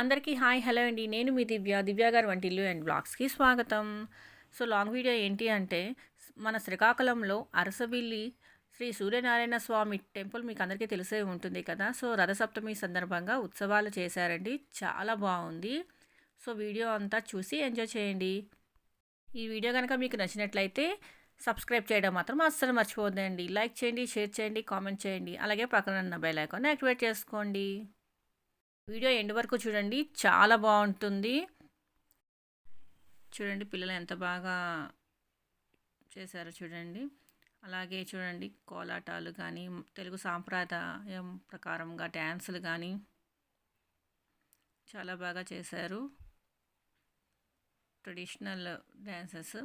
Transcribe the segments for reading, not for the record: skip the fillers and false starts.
అందరికీ hi hello అండి. నేను మీ దివ్య గారి వంటిల్లు అండ్ బ్లాగ్స్కి స్వాగతం. సో లాంగ్ వీడియో ఏంటి అంటే మన శ్రీకాకుళంలో అరసవిల్లి శ్రీ సూర్యనారాయణ స్వామి టెంపుల్ మీకు అందరికీ తెలిసే ఉంటుంది కదా. సో రథసప్తమి సందర్భంగా ఉత్సవాలు చేశారండి, చాలా బాగుంది. సో వీడియో అంతా చూసి ఎంజాయ్ చేయండి. ఈ వీడియో కనుక మీకు నచ్చినట్లయితే సబ్స్క్రైబ్ చేయడం మాత్రం అస్సలు మర్చిపోద్దండి. లైక్ చేయండి, షేర్ చేయండి, కామెంట్ చేయండి. అలాగే పక్కన ఉన్న బెల్ ఐకాన్ యాక్టివేట్ చేసుకోండి. వీడియో ఎండ్ వరకు చూడండి, చాలా బాగుంటుంది. చూడండి పిల్లలు ఎంత బాగా చేశారో చూడండి. అలాగే చూడండి కోలాటాలు కానీ, తెలుగు సాంప్రదాయం ప్రకారంగా డ్యాన్సులు కానీ చాలా బాగా చేశారు. Traditional dances.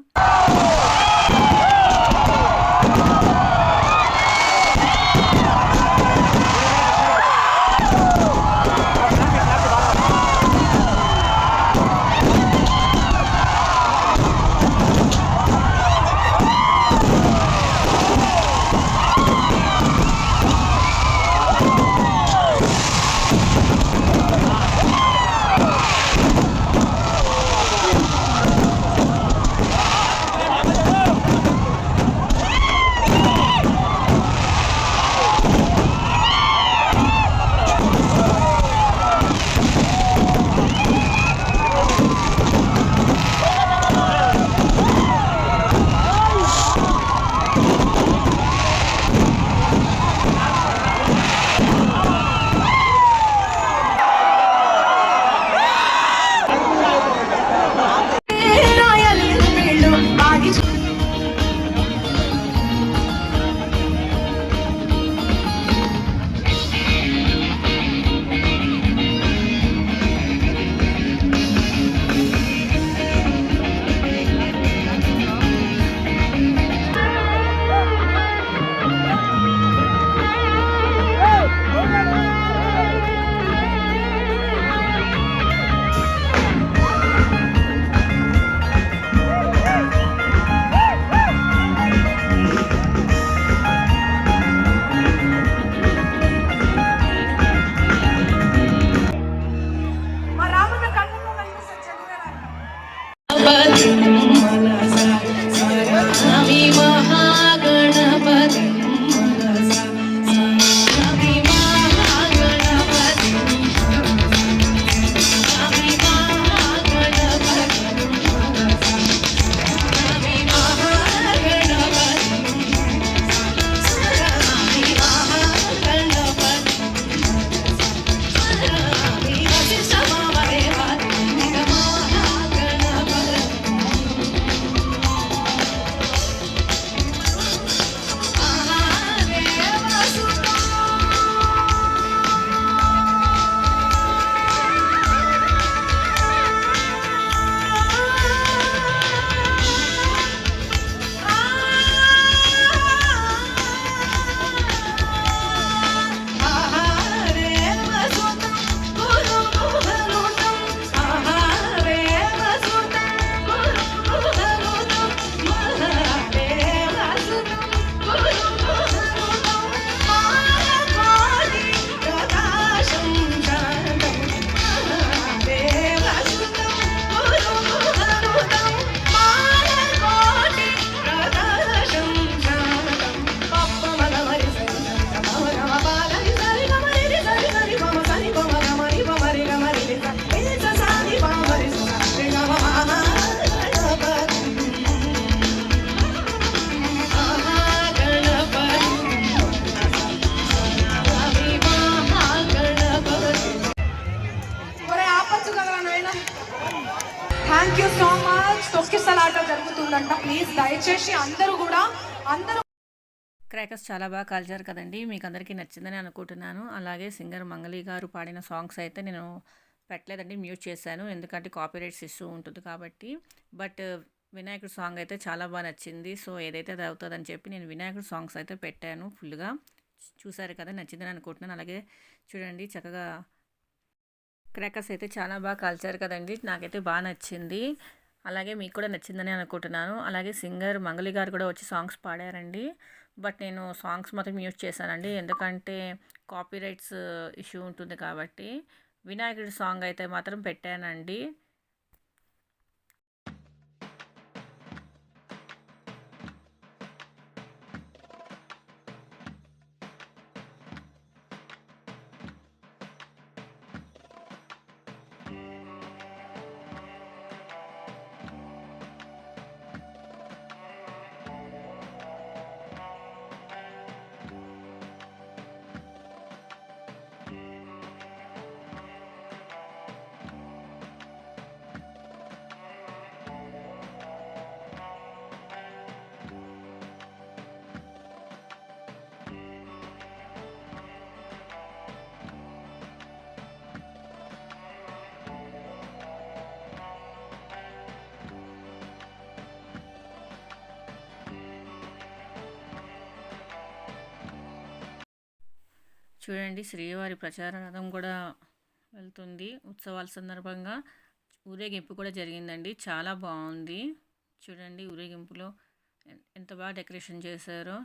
Thank you so much. తొక్కిసలాట జరుగుతుందంట, ప్లీజ్ దయచేసి అందరూ కూడా క్రాకర్స్ చాలా బాగా కాల్చారు కదండి, మీకు అందరికీ నచ్చిందని అనుకుంటున్నాను. అలాగే సింగర్ మంగళి గారు పాడిన సాంగ్స్ అయితే నేను పెట్టలేదండి, మ్యూట్ చేశాను, ఎందుకంటే కాపీరైట్స్ ఇష్యూ ఉంటుంది కాబట్టి. బట్ వినాయకుడు సాంగ్ అయితే చాలా బాగా నచ్చింది. సో ఏదైతే అది అవుతుందని చెప్పి నేను వినాయకుడు సాంగ్స్ అయితే పెట్టాను ఫుల్గా. చూసారు కదా, నచ్చిందని అనుకుంటున్నాను. అలాగే చూడండి చక్కగా క్రాకర్స్ అయితే చాలా బాగా కాల్చారు కదండి, నాకైతే బాగా నచ్చింది. అలాగే మీకు కూడా నచ్చిందని అనుకుంటున్నాను. అలాగే సింగర్ మంగళి గారు కూడా వచ్చి సాంగ్స్ పాడారండి. బట్ నేను సాంగ్స్ మాత్రం మ్యూట్ చేశానండి, ఎందుకంటే కాపీరైట్స్ ఇష్యూ ఉంటుంది కాబట్టి. వినాయకుడి సాంగ్ అయితే మాత్రం పెట్టానండి. చూడండి, శ్రీవారి ప్రచార రథం కూడా వెళ్తుంది. ఉత్సవాల సందర్భంగా ఊరేగింపు కూడా జరిగిందండి. చాలా బాగుంది. చూడండి, ఊరేగింపులో ఎంత బాగా డెకరేషన్ చేశారో.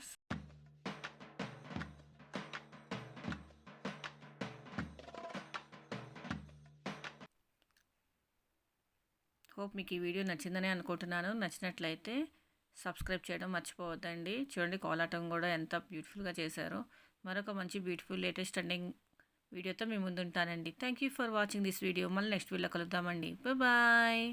హోప్ మీకు ఈ వీడియో నచ్చిందని అనుకుంటున్నాను. నచ్చినట్లయితే సబ్స్క్రైబ్ చేయడం మర్చిపోవద్దండి. చూడండి, కోలాటం కూడా ఎంత బ్యూటిఫుల్గా చేశారో. మరొక మంచి బ్యూటిఫుల్ లేటెస్ట్ ట్రెండింగ్ వీడియోతో మీ ముందు ఉంటానండి. Thank you for watching this video. మళ్ళీ నెక్స్ట్ వీడియోలో కలుద్దామండి. బాయ్.